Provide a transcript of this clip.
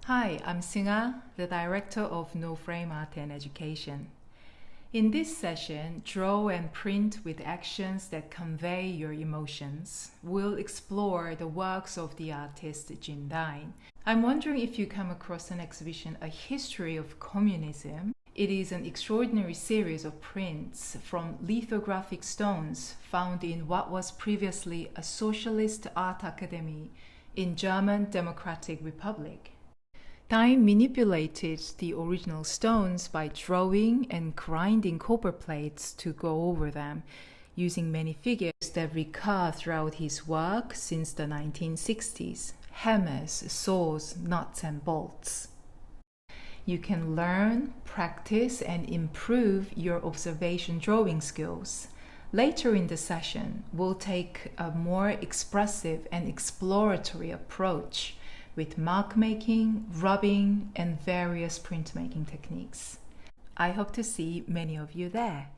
Hi, I'm Singa, the director of No Frame Art and Education. In this session, Draw and Print with Actions That Convey Your Emotions, we'll explore the works of the artist Jim Dine. I'm wondering if you come across an exhibition, A History of Communism. It is an extraordinary series of prints from lithographic stones found in what was previously a socialist art academy in German Democratic Republic. Dine manipulated the original stones by drawing and grinding copper plates to go over them, using many figures that recur throughout his work since the 1960s: hammers, saws, nuts, and bolts. You can learn, practice, and improve your observation drawing skills. Later in the session, we'll take a more expressive and exploratory approach with mark making, rubbing, and various printmaking techniques. I hope to see many of you there.